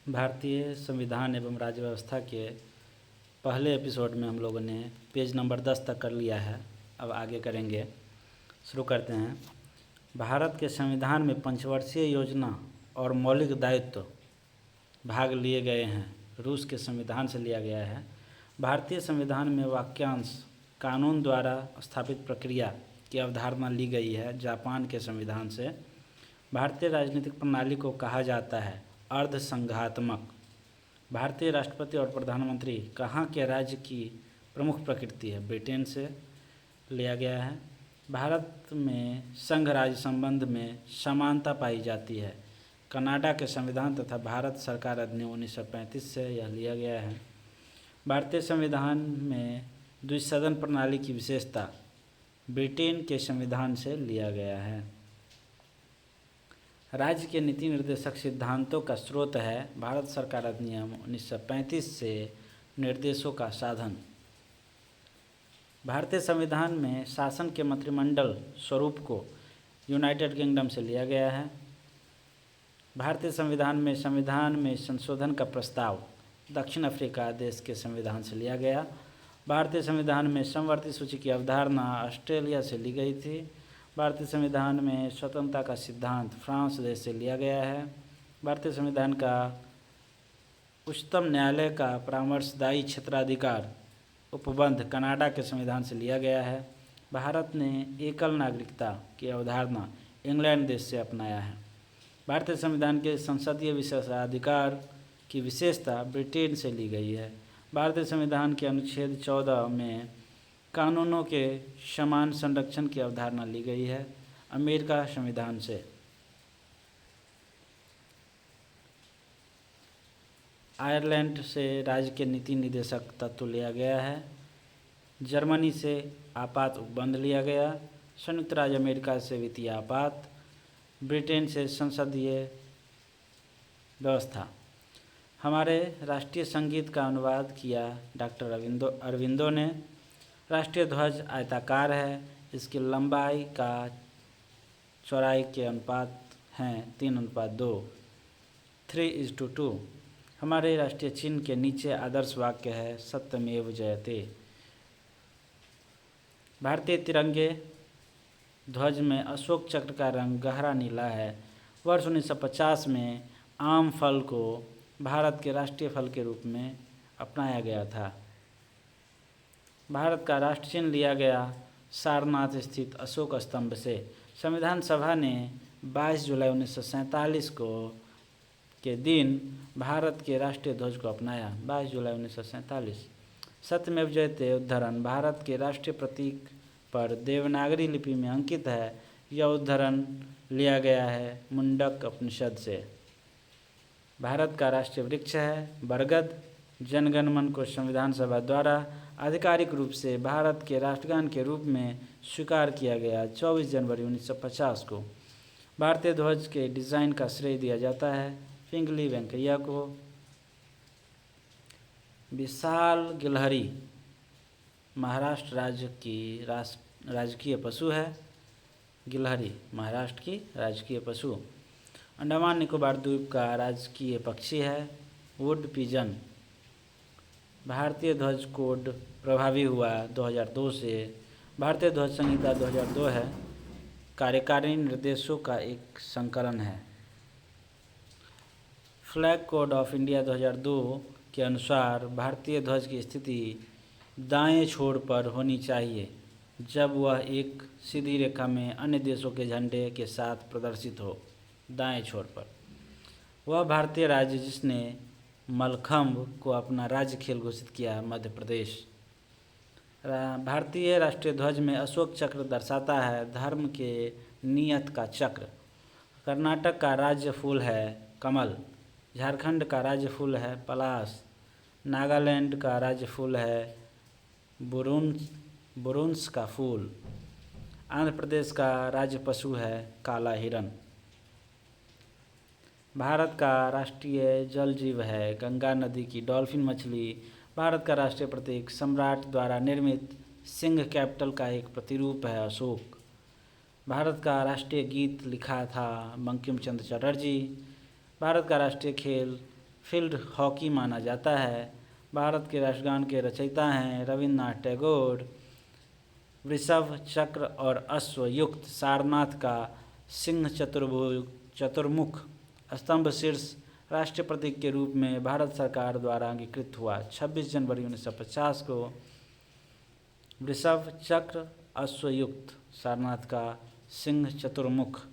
भारतीय संविधान एवं राज्य व्यवस्था के पहले एपिसोड में हम लोगों ने पेज नंबर 10 तक कर लिया है। अब आगे करेंगे। शुरू करते हैं। भारत के संविधान में पंचवर्षीय योजना और मौलिक दायित्व भाग लिए गए हैं। रूस के संविधान से लिया गया है। भारतीय संविधान में वाक्यांश कानून द्वारा स्थापित प्रक्रिया की अवधारणा ली गई है। जापान के संविधान से भारतीय राजनीतिक प्रणाली को कहा जाता है अर्धसंघात्मक। भारतीय राष्ट्रपति और प्रधानमंत्री कहाँ के राज्य की प्रमुख प्रकृति है? ब्रिटेन से लिया गया है। भारत में संघ राज्य संबंध में समानता पाई जाती है। कनाडा के संविधान तथा भारत सरकार अधिनियम 1935 से यह लिया गया है। भारतीय संविधान में द्विसदन प्रणाली की विशेषता ब्रिटेन के संविधान से लिया गया है। राज्य के नीति निर्देशक सिद्धांतों का स्रोत है भारत सरकार अधिनियम 1935 से निर्देशों का साधन। भारतीय संविधान में शासन के मंत्रिमंडल स्वरूप को यूनाइटेड किंगडम से लिया गया है। भारतीय संविधान में संशोधन का प्रस्ताव दक्षिण अफ्रीका देश के संविधान से लिया गया। भारतीय संविधान में समवर्ती सूची की अवधारणा ऑस्ट्रेलिया से ली गई थी। भारतीय संविधान में स्वतंत्रता का सिद्धांत फ्रांस देश से लिया गया है। भारतीय संविधान का उच्चतम न्यायालय का परामर्शदायी क्षेत्राधिकार उपबंध कनाडा के संविधान से लिया गया है। भारत ने एकल नागरिकता की अवधारणा इंग्लैंड देश से अपनाया है। भारतीय संविधान के संसदीय विशेषाधिकार की विशेषता ब्रिटेन से ली गई है। भारतीय संविधान के अनुच्छेद 14 में कानूनों के समान संरक्षण की अवधारणा ली गई है अमेरिका संविधान से। आयरलैंड से राज्य के नीति निर्देशक तत्व लिया गया है। जर्मनी से आपात उपबंध लिया गया। संयुक्त राज्य अमेरिका से वित्तीय आपात। ब्रिटेन से संसदीय व्यवस्था। हमारे राष्ट्रीय संगीत का अनुवाद किया डॉक्टर अरविंदो ने। राष्ट्रीय ध्वज आयताकार है। इसकी लंबाई का चौड़ाई के अनुपात हैं 3:2, 3:2। हमारे राष्ट्रीय चिन्ह के नीचे आदर्श वाक्य है सत्यमेव जयते। भारतीय तिरंगे ध्वज में अशोक चक्र का रंग गहरा नीला है। वर्ष 1950 में आम फल को भारत के राष्ट्रीय फल के रूप में अपनाया गया था। भारत का राष्ट्र चिन्ह लिया गया सारनाथ स्थित अशोक स्तंभ से। संविधान सभा ने 22 जुलाई 1947 के दिन भारत के राष्ट्रीय ध्वज को अपनाया। 22 जुलाई 1947। सत्यमेव जयते उद्धरण भारत के राष्ट्रीय प्रतीक पर देवनागरी लिपि में अंकित है। यह उद्धरण लिया गया है मुंडक उपनिषद से। भारत का राष्ट्रीय वृक्ष है बरगद। जनगण मन को संविधान सभा द्वारा आधिकारिक रूप से भारत के राष्ट्रगान के रूप में स्वीकार किया गया 24 जनवरी 1950 को। भारतीय ध्वज के डिज़ाइन का श्रेय दिया जाता है पिंगली वेंकैया को। विशाल गिलहरी महाराष्ट्र राज्य की राजकीय पशु है। गिलहरी महाराष्ट्र की राजकीय पशु। अंडमान निकोबार द्वीप का राजकीय पक्षी है वुड पिजन। भारतीय ध्वज कोड प्रभावी हुआ 2002 से। भारतीय ध्वज संहिता 2002 है। कार्यकारिणी निर्देशों का एक संकलन है। फ्लैग कोड ऑफ इंडिया 2002 के अनुसार भारतीय ध्वज की स्थिति दाएं छोर पर होनी चाहिए जब वह एक सीधी रेखा में अन्य देशों के झंडे के साथ प्रदर्शित हो। दाएं छोर पर। वह भारतीय राज्य जिसने मलखम्ब को अपना राज्य खेल घोषित किया मध्य प्रदेश। भारतीय राष्ट्रीय ध्वज में अशोक चक्र दर्शाता है धर्म के नियत का चक्र। कर्नाटक का राज्य फूल है कमल। झारखंड का राज्य फूल है पलाश। नागालैंड का राज्य फूल है बुरुंश का फूल। आंध्र प्रदेश का राज्य पशु है काला हिरन। भारत का राष्ट्रीय जल जीव है गंगा नदी की डॉल्फिन मछली। भारत का राष्ट्रीय प्रतीक सम्राट द्वारा निर्मित सिंह कैपिटल का एक प्रतिरूप है अशोक। भारत का राष्ट्रीय गीत लिखा था बंकिम चंद्र चटर्जी। भारत का राष्ट्रीय खेल फील्ड हॉकी माना जाता है। भारत के राष्ट्रगान के रचयिता हैं रविन्द्रनाथ टैगोर। वृषभ, चक्र और अश्व युक्त सारनाथ का सिंह चतुर्मुख स्तंभ शीर्ष राष्ट्रीय प्रतीक के रूप में भारत सरकार द्वारा अंगीकृत हुआ। 26 जनवरी 1950 को वृषभ, चक्र, अश्वयुक्त सारनाथ का सिंह चतुर्मुख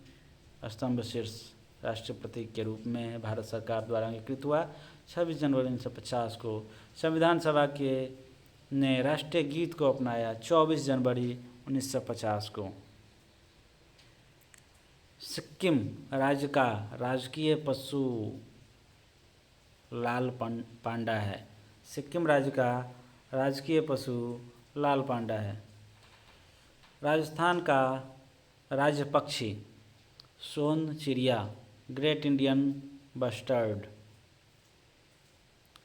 स्तंभ शीर्ष राष्ट्रीय प्रतीक के रूप में भारत सरकार द्वारा अंगीकृत हुआ। 26 जनवरी 1950 को संविधान सभा के ने राष्ट्रीय गीत को अपनाया। 24 जनवरी 1950 को सिक्किम राज्य का राजकीय पशु लाल पांडा है। सिक्किम राज्य का राजकीय पशु लाल पांडा है। राजस्थान का राज्य पक्षी सोन चिड़िया, ग्रेट इंडियन बस्टर्ड।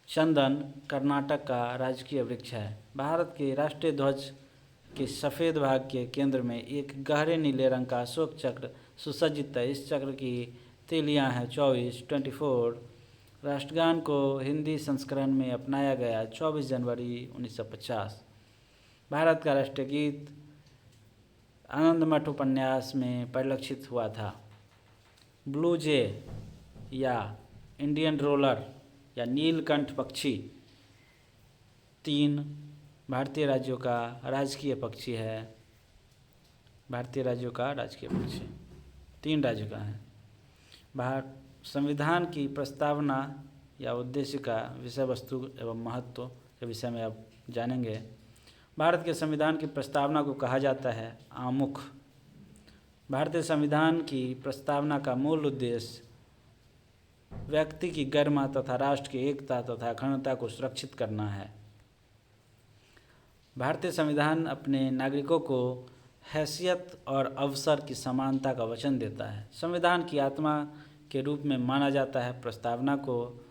चंदन कर्नाटक का राजकीय वृक्ष है। भारत के राष्ट्रीय ध्वज के सफ़ेद भाग के केंद्र में एक गहरे नीले रंग का अशोक चक्र सुसज्जित है। इस चक्र की तीलियां हैं 24। राष्ट्रगान को हिंदी संस्करण में अपनाया गया 24 जनवरी 1950। भारत का राष्ट्रीय गीत आनंदमठ उपन्यास में परिलक्षित हुआ था। ब्लू जे या इंडियन रोलर या नीलकंठ पक्षी 3 भारतीय राज्यों का राजकीय पक्षी है। भारतीय राज्यों का राजकीय पक्षी 3 राज्यों का है। संविधान की प्रस्तावना या उद्देश्य का विषय वस्तु एवं महत्व के विषय में अब जानेंगे। भारत के संविधान की प्रस्तावना को कहा जाता है आमुख। भारतीय संविधान की प्रस्तावना का मूल उद्देश्य व्यक्ति की गरिमा तथा राष्ट्र की एकता तथा अखंडता को सुरक्षित करना है। भारतीय संविधान अपने नागरिकों को हैसियत और अवसर की समानता का वचन देता है। संविधान की आत्मा के रूप में माना जाता है प्रस्तावना को।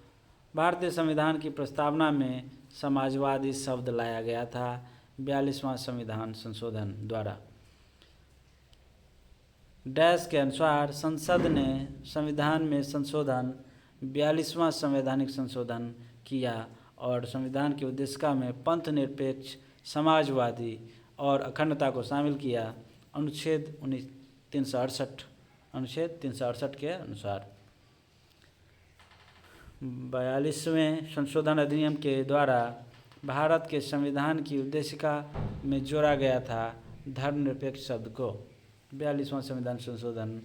भारतीय संविधान की प्रस्तावना में समाजवादी शब्द लाया गया था 42वां संविधान संशोधन द्वारा। डैश के अनुसार संसद ने संविधान में संशोधन 42वां संवैधानिक संशोधन किया और संविधान की उद्देशिका में पंथ निरपेक्ष, समाजवादी और अखंडता को शामिल किया। अनुच्छेद 368 के अनुसार 42वें संशोधन अधिनियम के द्वारा भारत के संविधान की उद्देशिका में जोड़ा गया था धर्मनिरपेक्ष शब्द को। 42वां संविधान संशोधन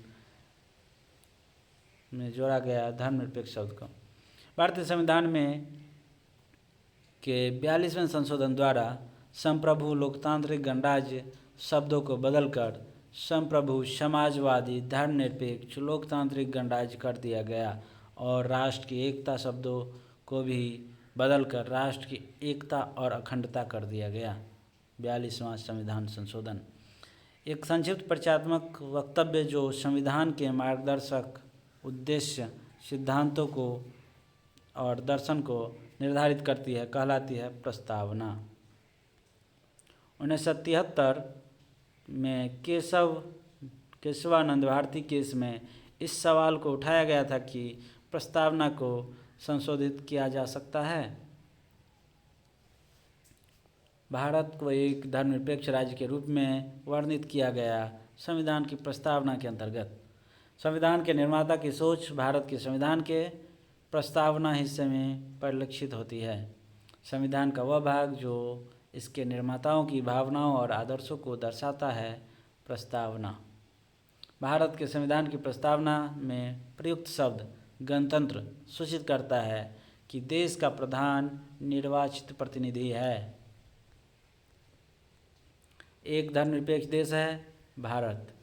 में जोड़ा गया धर्मनिरपेक्ष शब्द को। भारतीय संविधान में के 42वें संशोधन द्वारा संप्रभु, लोकतांत्रिक, गणराज्य शब्दों को बदलकर संप्रभु, समाजवादी, धर्मनिरपेक्ष, लोकतांत्रिक, गणराज्य कर दिया गया और राष्ट्र की एकता शब्दों को भी बदलकर राष्ट्र की एकता और अखंडता कर दिया गया। 42वां संविधान संशोधन एक संक्षिप्त परिचयात्मक वक्तव्य जो संविधान के मार्गदर्शक उद्देश्य, सिद्धांतों को और दर्शन को निर्धारित करती है कहलाती है प्रस्तावना। 1973 में केशवानंद भारती केस में इस सवाल को उठाया गया था कि प्रस्तावना को संशोधित किया जा सकता है। भारत को एक धर्मनिरपेक्ष राज्य के रूप में वर्णित किया गया संविधान की प्रस्तावना के अंतर्गत। संविधान के निर्माता की सोच भारत के संविधान के प्रस्तावना हिस्से में परिलक्षित होती है। संविधान का वह भाग जो इसके निर्माताओं की भावनाओं और आदर्शों को दर्शाता है प्रस्तावना। भारत के संविधान की प्रस्तावना में प्रयुक्त शब्द गणतंत्र सूचित करता है कि देश का प्रधान निर्वाचित प्रतिनिधि है। एक धर्मनिरपेक्ष देश है भारत।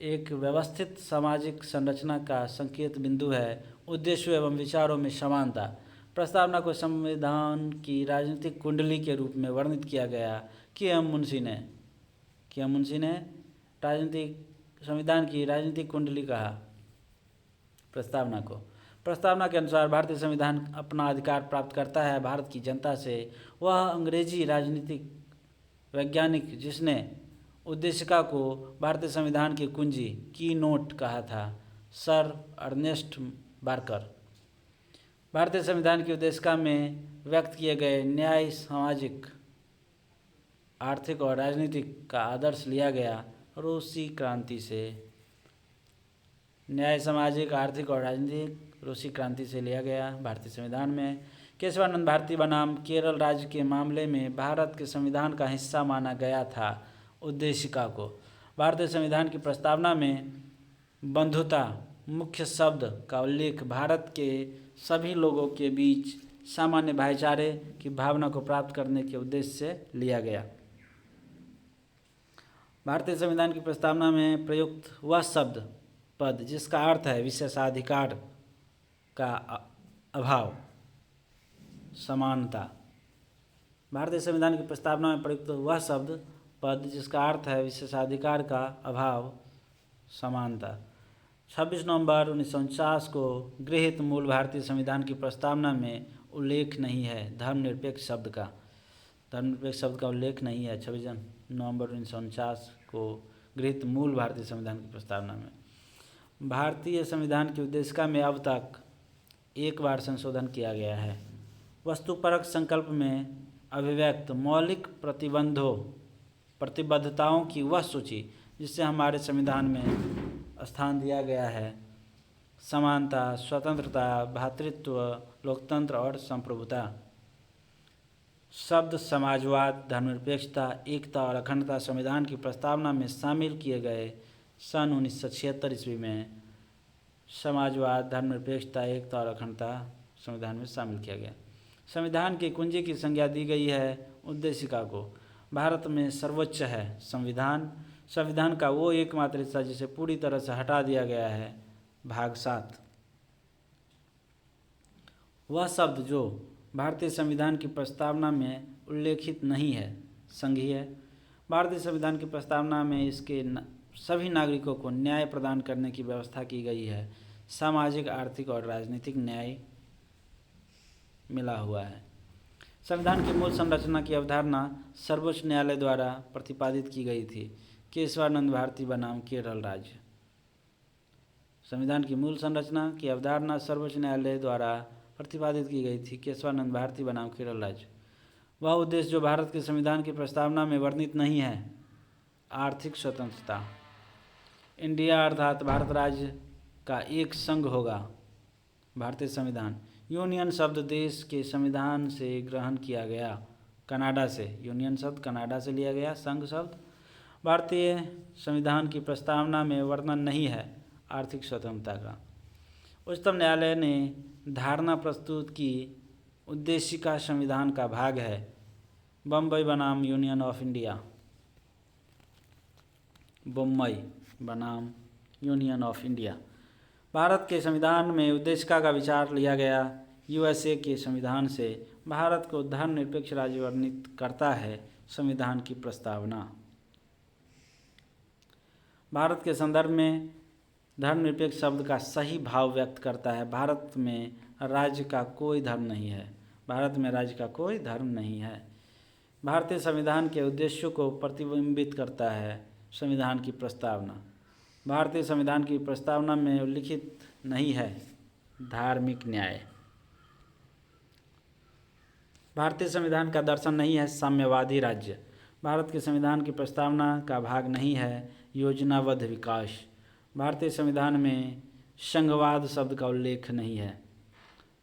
एक व्यवस्थित सामाजिक संरचना का संकेत बिंदु है। उद्देश्यों एवं विचारों में समानता। प्रस्तावना को संविधान की राजनीतिक कुंडली के रूप में वर्णित किया गया कि एम मुंशी ने संविधान की राजनीतिक कुंडली कहा प्रस्तावना को। प्रस्तावना के अनुसार भारतीय संविधान अपना अधिकार प्राप्त करता है भारत की जनता से। वह अंग्रेजी राजनीतिक वैज्ञानिक जिसने उद्देशिका को भारतीय संविधान की कुंजी की नोट कहा था, सर अर्नेस्ट बार्कर। भारतीय संविधान की उद्देशिका में व्यक्त किए गए न्याय, सामाजिक, आर्थिक और राजनीतिक का आदर्श लिया गया रूसी क्रांति से। न्याय, सामाजिक, आर्थिक और राजनीतिक रूसी क्रांति से लिया गया। भारतीय संविधान में केशवानंद भारती बनाम केरल राज्य के मामले में भारत के संविधान का हिस्सा माना गया था। उद्देशिका को भारतीय संविधान की प्रस्तावना में बंधुता मुख्य शब्द का उल्लेख भारत के सभी लोगों के बीच सामान्य भाईचारे की भावना को प्राप्त करने के उद्देश्य से लिया गया। भारतीय संविधान की प्रस्तावना में प्रयुक्त वह शब्द पद जिसका अर्थ है विशेषाधिकार का अभाव, समानता। भारतीय संविधान की प्रस्तावना में प्रयुक्त वह शब्द पद जिसका अर्थ है विशेषाधिकार का अभाव, समानता। 26 नवंबर 1949 को गृहीत मूल भारतीय संविधान की प्रस्तावना में उल्लेख नहीं है धर्मनिरपेक्ष शब्द का। धर्मनिरपेक्ष शब्द का उल्लेख नहीं है 26 नवंबर 1949 को गृहीत मूल भारतीय संविधान की प्रस्तावना में। भारतीय संविधान की उद्देशिका में अब तक एक बार संशोधन किया गया है। वस्तुपरक संकल्प में अभिव्यक्त मौलिक प्रतिबद्धताओं की वह सूची जिसे हमारे संविधान में स्थान दिया गया है, समानता, स्वतंत्रता, भ्रातृत्व, लोकतंत्र और संप्रभुता। शब्द समाजवाद, धर्मनिरपेक्षता, एकता और अखंडता संविधान की प्रस्तावना में शामिल किए गए। सन 1976 ईस्वी में समाजवाद, धर्मनिरपेक्षता, एकता और अखंडता संविधान में शामिल किया गया। संविधान की कुंजी की संज्ञा दी गई है उद्देशिका को। भारत में सर्वोच्च है संविधान। संविधान का वो एकमात्र हिस्सा जिसे पूरी तरह से हटा दिया गया है भाग 7। वह शब्द जो भारतीय संविधान की प्रस्तावना में उल्लेखित नहीं है संघीय। भारतीय संविधान की प्रस्तावना में इसके सभी नागरिकों को न्याय प्रदान करने की व्यवस्था की गई है। सामाजिक, आर्थिक और राजनीतिक न्याय मिला हुआ है। संविधान की मूल संरचना की अवधारणा सर्वोच्च न्यायालय द्वारा प्रतिपादित की गई थी। केशवानंद भारती बनाम केरल राज्य। संविधान की मूल संरचना की अवधारणा सर्वोच्च न्यायालय द्वारा प्रतिपादित की गई थी। केशवानंद भारती बनाम केरल राज्य। वह उद्देश्य जो भारत के संविधान की प्रस्तावना में वर्णित नहीं है, आर्थिक स्वतंत्रता। इंडिया अर्थात भारत राज्य का एक संघ होगा। भारतीय संविधान। यूनियन शब्द देश के संविधान से ग्रहण किया गया, कनाडा से। यूनियन शब्द कनाडा से लिया गया। संघ शब्द भारतीय संविधान की प्रस्तावना में वर्णन नहीं है आर्थिक स्वतंत्रता का। उच्चतम न्यायालय ने धारणा प्रस्तुत की उद्देशिका संविधान का भाग है। बम्बई बनाम यूनियन ऑफ इंडिया। बम्बई बनाम यूनियन ऑफ इंडिया। भारत के संविधान में उद्देशिका का विचार लिया गया यूएसए के संविधान से। भारत को धर्मनिरपेक्ष राज्य वर्णित करता है संविधान की प्रस्तावना। भारत के संदर्भ में धर्मनिरपेक्ष शब्द का सही भाव व्यक्त करता है। भारत में राज्य का कोई धर्म नहीं है। भारत में राज्य का कोई धर्म नहीं है। भारतीय संविधान के उद्देश्यों को प्रतिबिंबित करता है संविधान की प्रस्तावना। भारतीय संविधान की प्रस्तावना में उल्लिखित नहीं है धार्मिक न्याय। भारतीय संविधान का दर्शन नहीं है साम्यवादी राज्य। भारत के संविधान की प्रस्तावना का भाग नहीं है योजनाबद्ध विकास। भारतीय संविधान में संघवाद शब्द का उल्लेख नहीं है।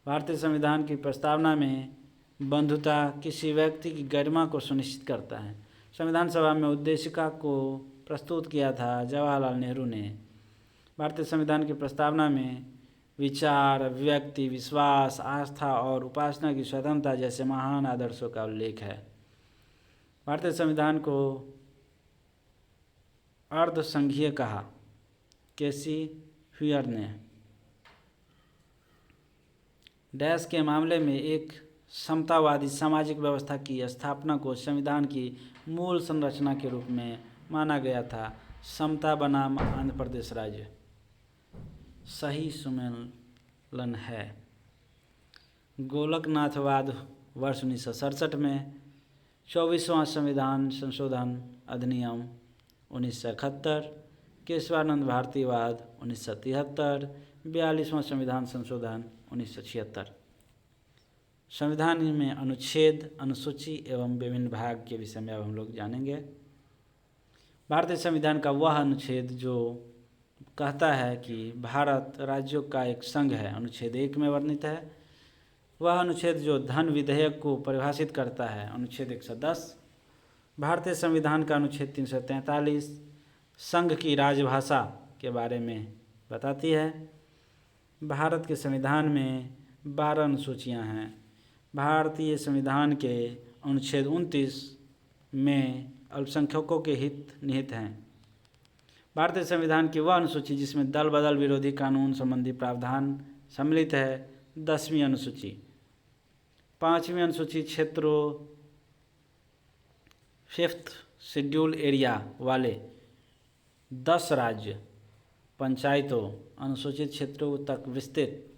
भारतीय संविधान की प्रस्तावना में बंधुता किसी व्यक्ति की गरिमा को सुनिश्चित करता है। संविधान सभा में उद्देशिका को प्रस्तुत किया था जवाहरलाल नेहरू ने। भारतीय संविधान की प्रस्तावना में विचार, व्यक्ति, विश्वास, आस्था और उपासना की स्वतंत्रता जैसे महान आदर्शों का उल्लेख है। भारतीय संविधान को अर्ध संघीय कहा केसी ह्यूयर ने। डैश के मामले में एक समतावादी सामाजिक व्यवस्था की स्थापना को संविधान की मूल संरचना के रूप में माना गया था। समता बनाम आंध्र प्रदेश राज्य। सही सुमेलन है। गोलकनाथवाद वर्ष 1967 में। 24वां संविधान संशोधन अधिनियम 1971। केशवानंद भारतीवाद 1973। 42वां संविधान संशोधन 1976। संविधान में अनुच्छेद, अनुसूची एवं विभिन्न भाग के विषय में अब हम लोग जानेंगे। भारतीय संविधान का वह अनुच्छेद जो कहता है कि भारत राज्यों का एक संघ है, अनुच्छेद 1 में वर्णित है। वह अनुच्छेद जो धन विधेयक को परिभाषित करता है, अनुच्छेद 110। भारतीय संविधान का अनुच्छेद 343 संघ की राजभाषा के बारे में बताती है। भारत के संविधान में 12 अनुसूचियाँ हैं। भारतीय संविधान के अनुच्छेद 29 में अल्पसंख्यकों के हित निहित हैं। भारतीय संविधान की वह अनुसूची जिसमें दल बदल विरोधी कानून संबंधी प्रावधान सम्मिलित है, 10वीं अनुसूची। 5वीं अनुसूची क्षेत्रों, 5th शेड्यूल एरिया वाले 10 राज्य पंचायतों अनुसूचित क्षेत्रों तक विस्तृत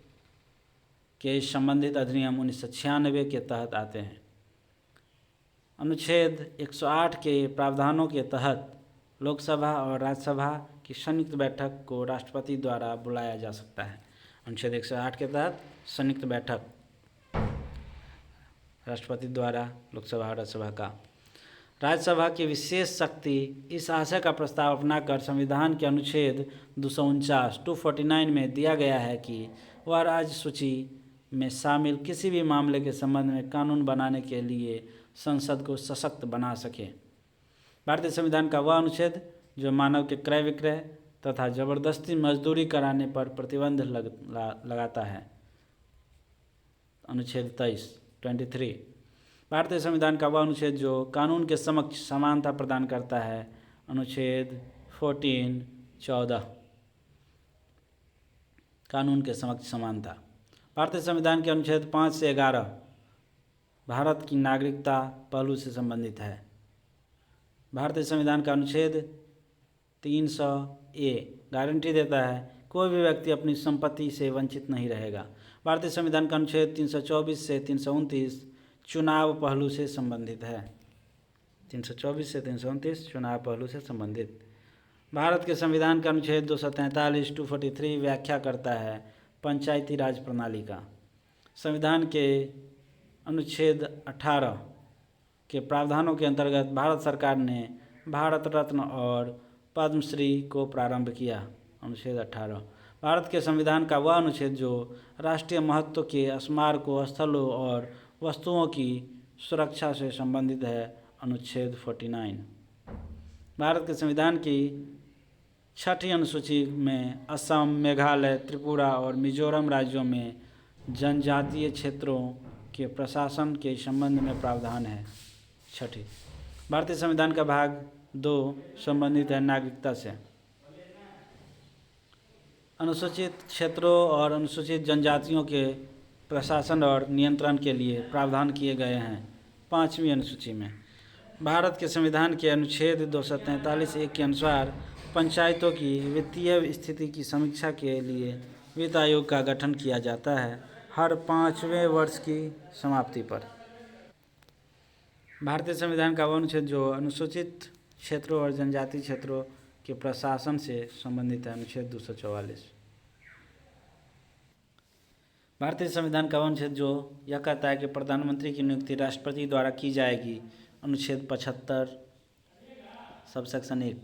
के संबंधित अधिनियम 1996 के तहत आते हैं। अनुच्छेद 108 के प्रावधानों के तहत लोकसभा और राज्यसभा की संयुक्त बैठक को राष्ट्रपति द्वारा बुलाया जा सकता है। अनुच्छेद 108 के तहत संयुक्त बैठक राष्ट्रपति द्वारा लोकसभा और राज्यसभा का। राज्यसभा की विशेष शक्ति इस आशय का प्रस्ताव अपनाकर संविधान के अनुच्छेद 249 में दिया गया है कि वह राज्य सूची में शामिल किसी भी मामले के संबंध में कानून बनाने के लिए संसद को सशक्त बना सके। भारतीय संविधान का वह अनुच्छेद जो मानव के क्रय विक्रय तथा जबरदस्ती मजदूरी कराने पर प्रतिबंध लगाता है, अनुच्छेद 23। भारतीय संविधान का वह अनुच्छेद जो कानून के समक्ष समानता प्रदान करता है, अनुच्छेद 14 कानून के समक्ष समानता। भारतीय संविधान के अनुच्छेद 5 से 11 भारत की नागरिकता पहलू से संबंधित है। भारतीय संविधान का अनुच्छेद 300A गारंटी देता है कोई भी व्यक्ति अपनी संपत्ति से वंचित नहीं रहेगा। भारतीय संविधान का अनुच्छेद 324 से 329 चुनाव पहलू से संबंधित है। 324 से 329 चुनाव पहलू से संबंधित। भारत के संविधान का अनुच्छेद 243 243 व्याख्या करता है पंचायती राज प्रणाली का। संविधान के अनुच्छेद 18 के प्रावधानों के अंतर्गत भारत सरकार ने भारत रत्न और पद्मश्री को प्रारंभ किया, अनुच्छेद 18। भारत के संविधान का वह अनुच्छेद जो राष्ट्रीय महत्व के स्मारकों, स्थलों और वस्तुओं की सुरक्षा से संबंधित है, अनुच्छेद 49। भारत के संविधान की 6ठी अनुसूची में असम, मेघालय, त्रिपुरा और मिजोरम राज्यों में जनजातीय क्षेत्रों के प्रशासन के संबंध में प्रावधान है। 6ठी भारतीय संविधान का भाग 2 संबंधित है नागरिकता से। अनुसूचित क्षेत्रों और अनुसूचित जनजातियों के प्रशासन और नियंत्रण के लिए प्रावधान किए गए हैं 5वीं अनुसूची में। भारत के संविधान के अनुच्छेद 243(1) के अनुसार पंचायतों की वित्तीय स्थिति की समीक्षा के लिए वित्त आयोग का गठन किया जाता है हर 5वें वर्ष की समाप्ति पर। भारतीय संविधान का वह अनुच्छेद जो अनुसूचित क्षेत्रों और जनजातीय क्षेत्रों के प्रशासन से संबंधित है, अनुच्छेद 244। भारतीय संविधान का वह अनुच्छेद जो यह कहता है कि प्रधानमंत्री की नियुक्ति राष्ट्रपति द्वारा की जाएगी, अनुच्छेद 75 सबसेक्शन 1।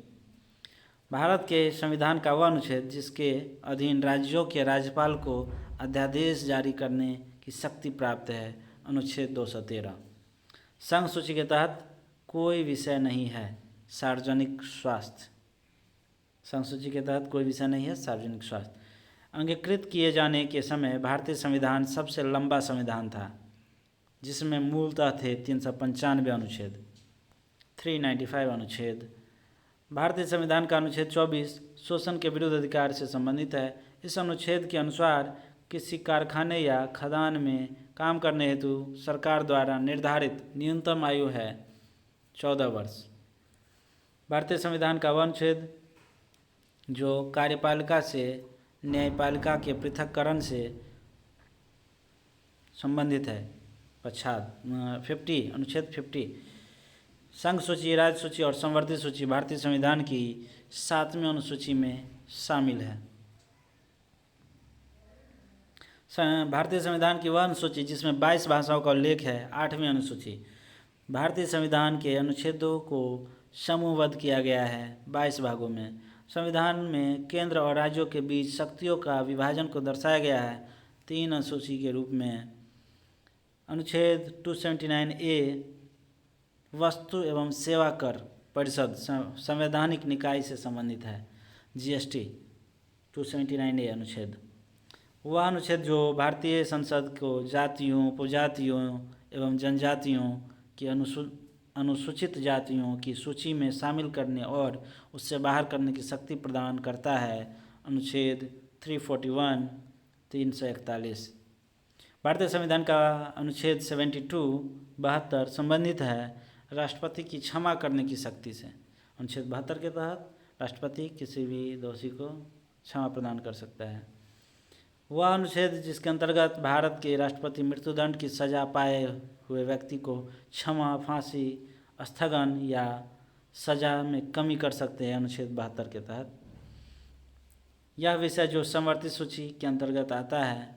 भारत के संविधान का वह अनुच्छेद जिसके अधीन राज्यों के राज्यपाल को अध्यादेश जारी करने की शक्ति प्राप्त है, अनुच्छेद 213। संघ सूची के तहत कोई विषय नहीं है सार्वजनिक स्वास्थ्य। संघ सूची के तहत कोई विषय नहीं है सार्वजनिक स्वास्थ्य। अंगीकृत किए जाने के समय भारतीय संविधान सबसे लंबा संविधान था, जिसमें मूलतः थे 395 अनुच्छेद, 395 अनुच्छेद। भारतीय संविधान का अनुच्छेद 24 शोषण के विरुद्ध अधिकार से संबंधित है। इस अनुच्छेद के अनुसार किसी कारखाने या खदान में काम करने हेतु सरकार द्वारा निर्धारित न्यूनतम आयु है 14 वर्ष। भारतीय संविधान का वह अनुच्छेद जो कार्यपालिका से न्यायपालिका के पृथक्करण से संबंधित है, पश्चात 50 अनुच्छेद 50। संघ सूची, राज्य सूची और संवर्धित सूची भारतीय संविधान की 7वीं अनुसूची में शामिल है। भारतीय संविधान की वह अनुसूची जिसमें 22 भाषाओं का उल्लेख है, 8वीं अनुसूची। भारतीय संविधान के अनुच्छेदों को समूहबद्ध किया गया है 22 भागों में। संविधान में केंद्र और राज्यों के बीच शक्तियों का विभाजन को दर्शाया गया है 3 अनुसूची के रूप में। अनुच्छेद 279A वस्तु एवं सेवा कर परिषद संवैधानिक निकाय से संबंधित है। GST 279A अनुच्छेद वह अनुच्छेद जो भारतीय संसद को जातियों, उपजातियों एवं जनजातियों की अनुसूचित जातियों की सूची में शामिल करने और उससे बाहर करने की शक्ति प्रदान करता है। अनुच्छेद 341 341। भारतीय संविधान का अनुच्छेद 72 संबंधित है राष्ट्रपति की क्षमा करने की शक्ति से। अनुच्छेद 72 के तहत राष्ट्रपति किसी भी दोषी को क्षमा प्रदान कर सकता है। वह अनुच्छेद जिसके अंतर्गत भारत के राष्ट्रपति मृत्युदंड की सजा पाए हुए व्यक्ति को क्षमा, फांसी, स्थगन या सजा में कमी कर सकते हैं। अनुच्छेद 72 के तहत यह विषय जो संवर्धित सूची के अंतर्गत आता है,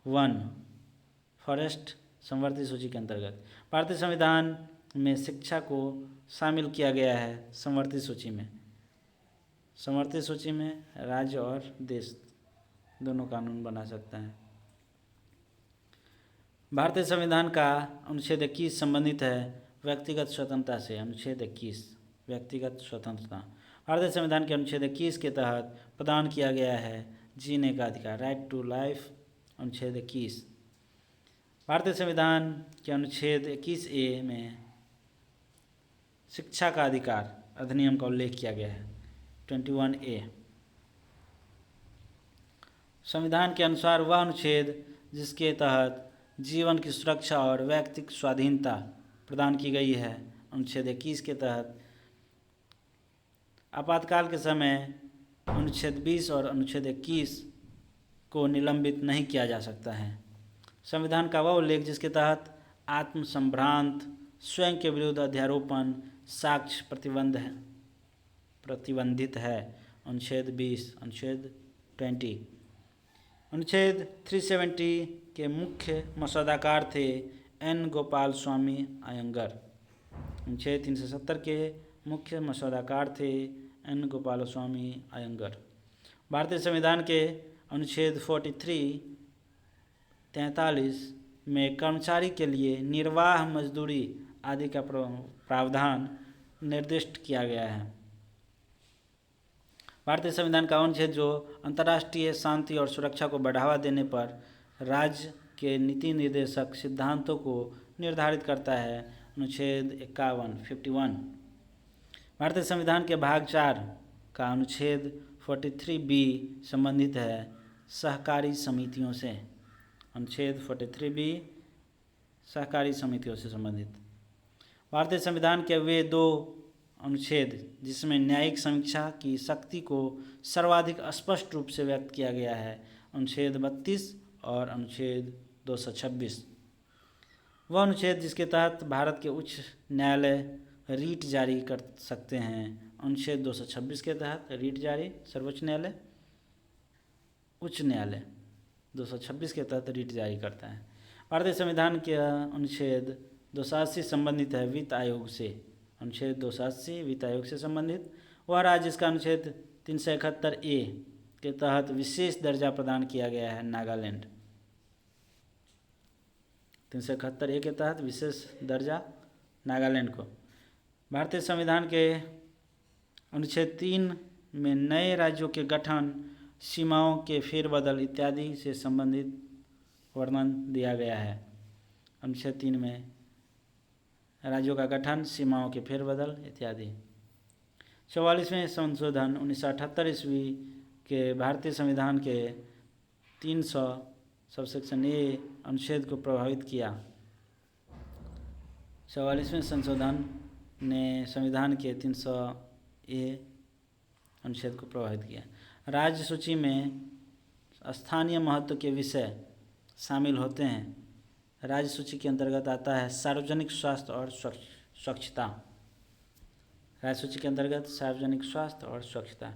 वन फॉरेस्ट संवर्धित सूची के अंतर्गत भारतीय संविधान में शिक्षा को शामिल किया गया है संवर्धित सूची में। संवर्धित सूची में राज्य और देश दोनों कानून बना सकता है। भारतीय संविधान का अनुच्छेद 21 संबंधित है व्यक्तिगत स्वतंत्रता से। अनुच्छेद 21 व्यक्तिगत स्वतंत्रता भारतीय संविधान के अनुच्छेद 21 के तहत प्रदान किया गया है जीने का अधिकार, राइट टू लाइफ। अनुच्छेद 21 भारतीय संविधान के अनुच्छेद 21A में शिक्षा का अधिकार अधिनियम का उल्लेख किया गया है 21A। संविधान के अनुसार वह अनुच्छेद जिसके तहत जीवन की सुरक्षा और व्यक्तिगत स्वाधीनता प्रदान की गई है। अनुच्छेद 21 के तहत आपातकाल के समय अनुच्छेद 20 और अनुच्छेद 21 को निलंबित नहीं किया जा सकता है। संविधान का वह उल्लेख जिसके तहत आत्मसंभ्रांत, स्वयं के विरुद्ध अध्यारोपण, साक्ष्य प्रतिबंधित है। अनुच्छेद 20। अनुच्छेद 20 अनुच्छेद 370 के मुख्य मसौदाकार थे N. गोपाल स्वामी अयंगर। अनुच्छेद 370 के मुख्य मसौदाकार थे N. गोपाल स्वामी अयंगर। भारतीय संविधान के अनुच्छेद 43 में कर्मचारी के लिए निर्वाह मजदूरी आदि का प्रावधान निर्दिष्ट किया गया है। भारतीय संविधान का अनुच्छेद जो अंतर्राष्ट्रीय शांति और सुरक्षा को बढ़ावा देने पर राज्य के नीति निर्देशक सिद्धांतों को निर्धारित करता है। अनुच्छेद 51 भारतीय संविधान के भाग 4 का अनुच्छेद 43B संबंधित है सहकारी समितियों से। अनुच्छेद 43B सहकारी समितियों से संबंधित। भारतीय संविधान के वे दो अनुच्छेद जिसमें न्यायिक समीक्षा की शक्ति को सर्वाधिक स्पष्ट रूप से व्यक्त किया गया है। अनुच्छेद 32 और अनुच्छेद 226। वह अनुच्छेद जिसके तहत भारत के उच्च न्यायालय रीट जारी कर सकते हैं। अनुच्छेद 226 के तहत रीट जारी सर्वोच्च न्यायालय, उच्च न्यायालय 226 के तहत रीट जारी करता है। भारतीय संविधान के अनुच्छेद 280 संबंधित है वित्त आयोग से। अनुच्छेद 280 वित्त आयोग से संबंधित। वह राज्य जिसका अनुच्छेद 371A के तहत विशेष दर्जा प्रदान किया गया है नागालैंड। 371A के तहत विशेष दर्जा नागालैंड को। भारतीय संविधान के अनुच्छेद 3 में नए राज्यों के गठन, सीमाओं के फेरबदल इत्यादि से संबंधित वर्णन दिया गया है। अनुच्छेद 3 में राज्यों का गठन, सीमाओं के फेरबदल इत्यादि। 44वें संशोधन 1978 ईस्वी के भारतीय संविधान के 300 सबसेक्शन A अनुच्छेद को प्रभावित किया। 44वें संशोधन ने संविधान के 300A अनुच्छेद को प्रभावित किया। राज्य सूची में स्थानीय महत्व के विषय शामिल होते हैं। राज्य सूची के अंतर्गत आता है सार्वजनिक स्वास्थ्य और स्वच्छता। राज्य सूची के अंतर्गत सार्वजनिक स्वास्थ्य और स्वच्छता।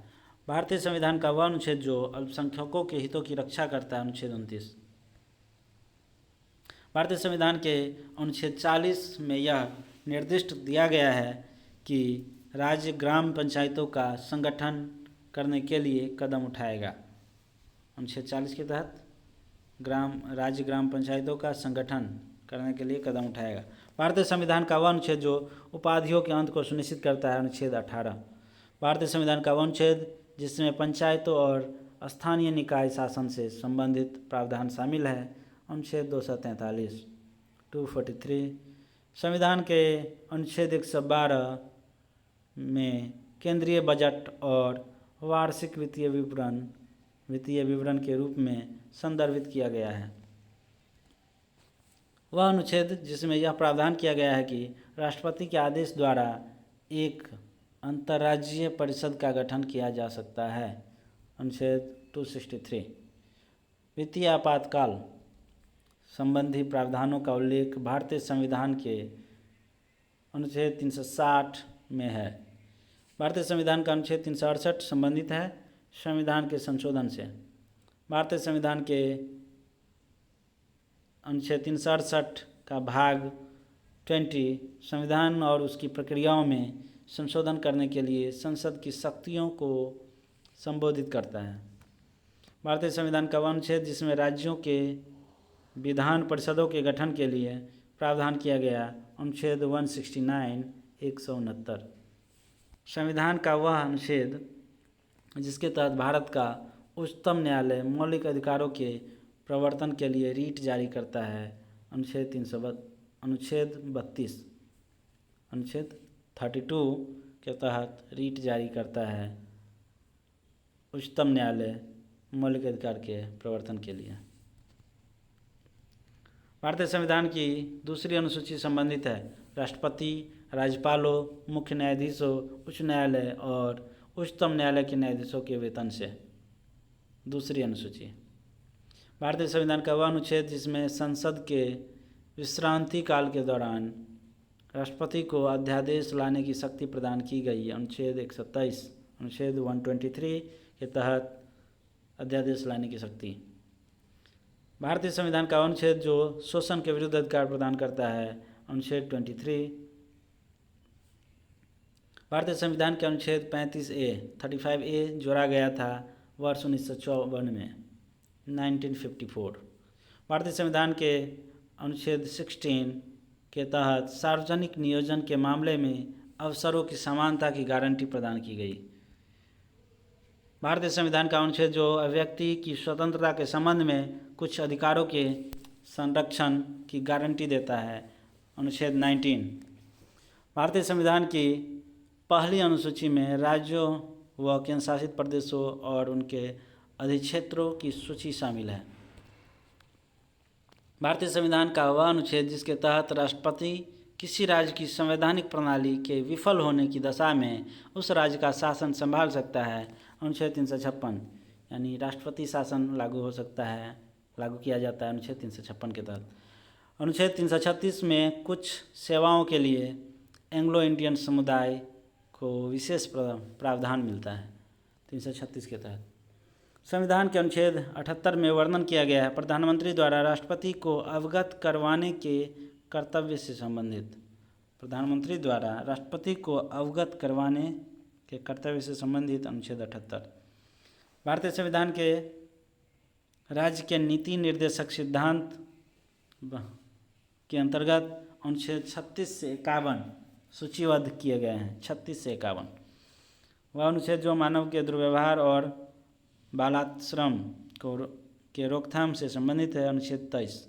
भारतीय संविधान का वह अनुच्छेद जो अल्पसंख्यकों के हितों की रक्षा करता है। अनुच्छेद 29। भारतीय संविधान के अनुच्छेद 40 में यह निर्दिष्ट दिया गया है कि राज्य ग्राम पंचायतों का संगठन करने के लिए कदम उठाएगा। अनुच्छेद 40 के तहत राज्य ग्राम पंचायतों का संगठन करने के लिए कदम उठाएगा। भारतीय संविधान का वह अनुच्छेद जो उपाधियों के अंत को सुनिश्चित करता है, अनुच्छेद 18। भारतीय संविधान का वह अनुच्छेद जिसमें पंचायतों और स्थानीय निकाय शासन से संबंधित प्रावधान शामिल है, अनुच्छेद 243। 243। संविधान के अनुच्छेद 112 में केंद्रीय बजट और वार्षिक वित्तीय विवरण के रूप में संदर्भित किया गया है। वह अनुच्छेद जिसमें यह प्रावधान किया गया है कि राष्ट्रपति के आदेश द्वारा एक अंतर्राज्यीय परिषद का गठन किया जा सकता है, अनुच्छेद 263। वित्तीय आपातकाल संबंधी प्रावधानों का उल्लेख भारतीय संविधान के अनुच्छेद 360 में है। भारतीय संविधान का अनुच्छेद 368 संबंधित है संविधान के संशोधन से। भारतीय संविधान के अनुच्छेद 368 का भाग 20 संविधान और उसकी प्रक्रियाओं में संशोधन करने के लिए संसद की शक्तियों को संबोधित करता है। भारतीय संविधान का वह अनुच्छेद जिसमें राज्यों के विधान परिषदों के गठन के लिए प्रावधान किया गया, अनुच्छेद 169 169। संविधान का वह अनुच्छेद जिसके तहत भारत का उच्चतम न्यायालय मौलिक अधिकारों के प्रवर्तन के लिए रीट जारी करता है, अनुच्छेद 32। अनुच्छेद 32 के तहत रीट जारी करता है उच्चतम न्यायालय मौलिक अधिकार के प्रवर्तन के लिए। भारतीय संविधान की दूसरी अनुसूची संबंधित है राष्ट्रपति, राज्यपालों, मुख्य न्यायाधीशों, उच्च न्यायालय और उच्चतम न्यायालय के न्यायाधीशों के वेतन से। दूसरी अनुसूची भारतीय संविधान का वह अनुच्छेद जिसमें संसद के विश्रांति काल के दौरान राष्ट्रपति को अध्यादेश लाने की शक्ति प्रदान की गई, अनुच्छेद 127। अनुच्छेद 123 के तहत अध्यादेश लाने की शक्ति। भारतीय संविधान का अनुच्छेद जो शोषण के विरुद्ध अधिकार प्रदान करता है, अनुच्छेद 23। भारतीय संविधान के अनुच्छेद 35A जोड़ा गया था वर्ष 1954 में, 1954। भारतीय संविधान के अनुच्छेद 16 के तहत सार्वजनिक नियोजन के मामले में अवसरों की समानता की गारंटी प्रदान की गई। भारतीय संविधान का अनुच्छेद जो व्यक्ति की स्वतंत्रता के संबंध में कुछ अधिकारों के संरक्षण की गारंटी देता है, अनुच्छेद 19। भारतीय संविधान की पहली अनुसूची में राज्यों व केंद्रशासित प्रदेशों और उनके अधिक्षेत्रों की सूची शामिल है। भारतीय संविधान का वह अनुच्छेद जिसके तहत राष्ट्रपति किसी राज्य की संवैधानिक प्रणाली के विफल होने की दशा में उस राज्य का शासन संभाल सकता है, अनुच्छेद 356। यानी राष्ट्रपति शासन लागू किया जाता है अनुच्छेद 356 के तहत। अनुच्छेद 336 में कुछ सेवाओं के लिए एंग्लो इंडियन समुदाय को विशेष प्रावधान मिलता है 336 के तहत। संविधान के अनुच्छेद 78 में वर्णन किया गया है प्रधानमंत्री द्वारा राष्ट्रपति को अवगत करवाने के कर्तव्य से संबंधित। प्रधानमंत्री द्वारा राष्ट्रपति को अवगत करवाने के कर्तव्य से संबंधित अनुच्छेद 78। भारतीय संविधान के राज्य के नीति निर्देशक सिद्धांत के अंतर्गत अनुच्छेद 36 से 51 सूचीबद्ध किए गए हैं। 36 से 51 वह अनुच्छेद जो मानव के दुर्व्यवहार और बालाश्रम के रोकथाम से संबंधित है, अनुच्छेद 23।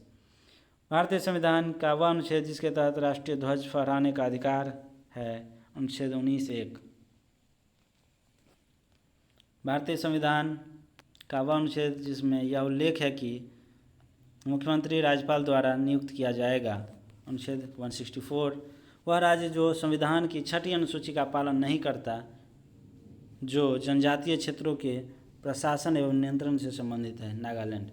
भारतीय संविधान का वह अनुच्छेद जिसके तहत राष्ट्रीय ध्वज फहराने का अधिकार है, अनुच्छेद 19(1). भारतीय संविधान का वह अनुच्छेद जिसमें यह उल्लेख है कि मुख्यमंत्री राज्यपाल द्वारा नियुक्त किया जाएगा, अनुच्छेद 164। वह राज्य जो संविधान की 6ठी अनुसूची का पालन नहीं करता, जो जनजातीय क्षेत्रों के प्रशासन एवं नियंत्रण से संबंधित है, नागालैंड।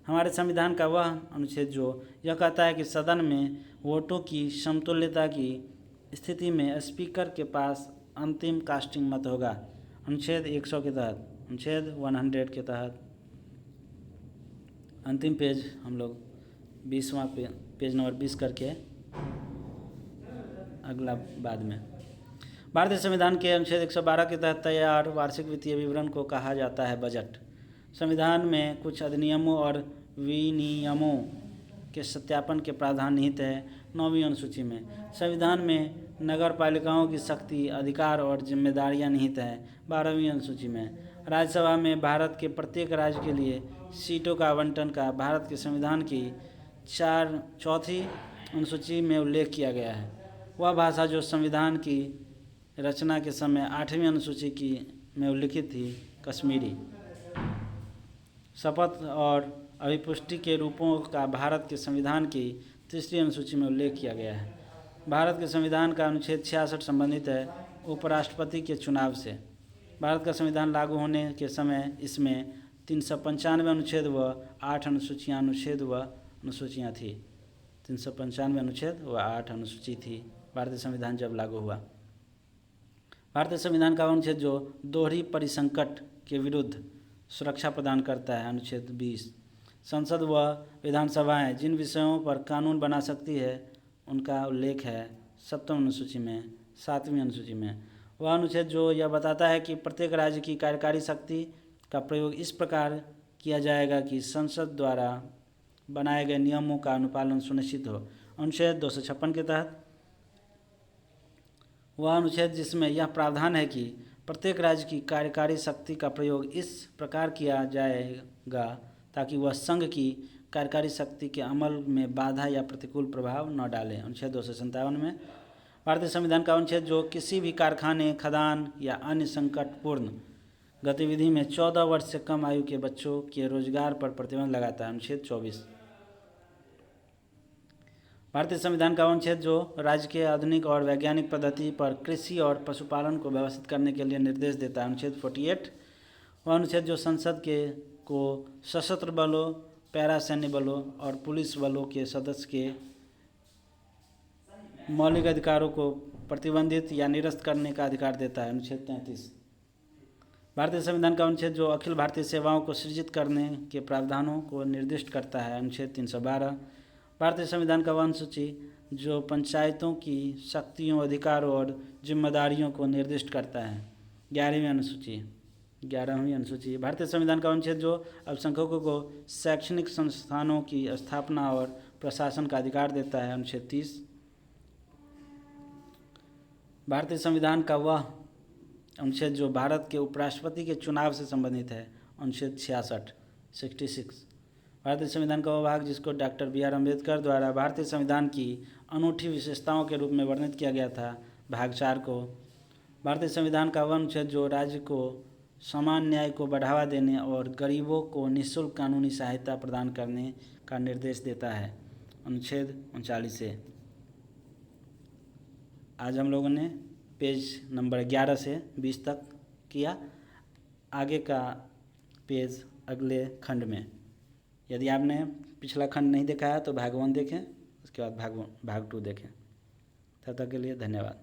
हमारे संविधान का वह अनुच्छेद जो यह कहता है कि सदन में वोटों की समतुल्यता की स्थिति में स्पीकर के पास अंतिम कास्टिंग मत होगा, अनुच्छेद 100 के तहत। अनुच्छेद 100 के तहत अंतिम पेज हम लोग 20वां पेज नंबर 20 करके अगला बाद में। भारतीय संविधान के अनुच्छेद 112 के तहत तैयार वार्षिक वित्तीय विवरण को कहा जाता है बजट। संविधान में कुछ अधिनियमों और विनियमों के सत्यापन के प्रावधान निहित है। 9वीं अनुसूची में संविधान में नगर पालिकाओं की शक्ति, अधिकार और जिम्मेदारियां निहित है। 12वीं अनुसूची में राज्यसभा में भारत के प्रत्येक राज्य के लिए सीटों का आवंटन का भारत के संविधान की 4वीं अनुसूची में उल्लेख किया गया है। वह भाषा जो संविधान की रचना के समय 8वीं अनुसूची में उल्लिखित थी, कश्मीरी। शपथ और अभिपुष्टि के रूपों का भारत के संविधान की 3री अनुसूची में उल्लेख किया गया है। भारत के संविधान का अनुच्छेद 66 संबंधित है उपराष्ट्रपति के चुनाव से। भारत का संविधान लागू होने के समय इसमें 395 अनुच्छेद व 8 अनुसूचियाँ थी। 395 अनुच्छेद व 8 अनुसूची थी भारतीय संविधान जब लागू हुआ। भारतीय संविधान का अनुच्छेद जो दोहरी परिसंकट के विरुद्ध सुरक्षा प्रदान करता है, अनुच्छेद 20। संसद व विधानसभाएं जिन विषयों पर कानून बना सकती है उनका उल्लेख है 7वीं अनुसूची में। 7वीं अनुसूची में वह अनुच्छेद जो यह बताता है कि प्रत्येक राज्य की कार्यकारी शक्ति का प्रयोग इस प्रकार किया जाएगा कि संसद द्वारा बनाए गए नियमों का अनुपालन सुनिश्चित हो। अनुच्छेद 256 के तहत वह अनुच्छेद जिसमें यह प्रावधान है कि प्रत्येक राज्य की कार्यकारी शक्ति का प्रयोग इस प्रकार किया जाएगा ताकि वह संघ की कार्यकारी शक्ति के अमल में बाधा या प्रतिकूल प्रभाव न डाले। अनुच्छेद 257 में भारतीय संविधान का अनुच्छेद जो किसी भी कारखाने, खदान या अन्य संकटपूर्ण गतिविधि में 14 वर्ष से कम आयु के बच्चों के रोजगार पर प्रतिबंध लगाता है। अनुच्छेद 24। भारतीय संविधान का अनुच्छेद जो राज्य के आधुनिक और वैज्ञानिक पद्धति पर कृषि और पशुपालन को व्यवस्थित करने के लिए निर्देश देता है। अनुच्छेद 48। वह अनुच्छेद जो संसद को सशस्त्र बलों, पैरा सैन्य बलों और पुलिस बलों के सदस्य के मौलिक अधिकारों को प्रतिबंधित या निरस्त करने का अधिकार देता है। अनुच्छेद 33। भारतीय संविधान का अनुच्छेद जो अखिल भारतीय सेवाओं को सृजित करने के प्रावधानों को निर्दिष्ट करता है। अनुच्छेद 312। भारतीय संविधान का वह अनुसूची जो पंचायतों की शक्तियों, अधिकारों और जिम्मेदारियों को निर्दिष्ट करता है। 11वीं अनुसूची भारतीय संविधान का अनुच्छेद जो अल्पसंख्यकों को शैक्षणिक संस्थानों की स्थापना और प्रशासन का अधिकार देता है। अनुच्छेद 30। भारतीय संविधान का वह अनुच्छेद जो भारत के उपराष्ट्रपति के चुनाव से संबंधित है। अनुच्छेद 66। भारतीय संविधान का वह भाग जिसको डॉक्टर बी आर अम्बेडकर द्वारा भारतीय संविधान की अनूठी विशेषताओं के रूप में वर्णित किया गया था, भाग 4 को। भारतीय संविधान का वह अनुच्छेद जो राज्य को समान न्याय को बढ़ावा देने और गरीबों को निःशुल्क कानूनी सहायता प्रदान करने का निर्देश देता है। अनुच्छेद 39 से। आज हम लोगों ने पेज नंबर 11 से 20 तक किया। आगे का पेज अगले खंड में। यदि आपने पिछला खंड नहीं देखा है तो भाग 1 देखें, उसके बाद भाग 2 देखें। तब तक के लिए धन्यवाद।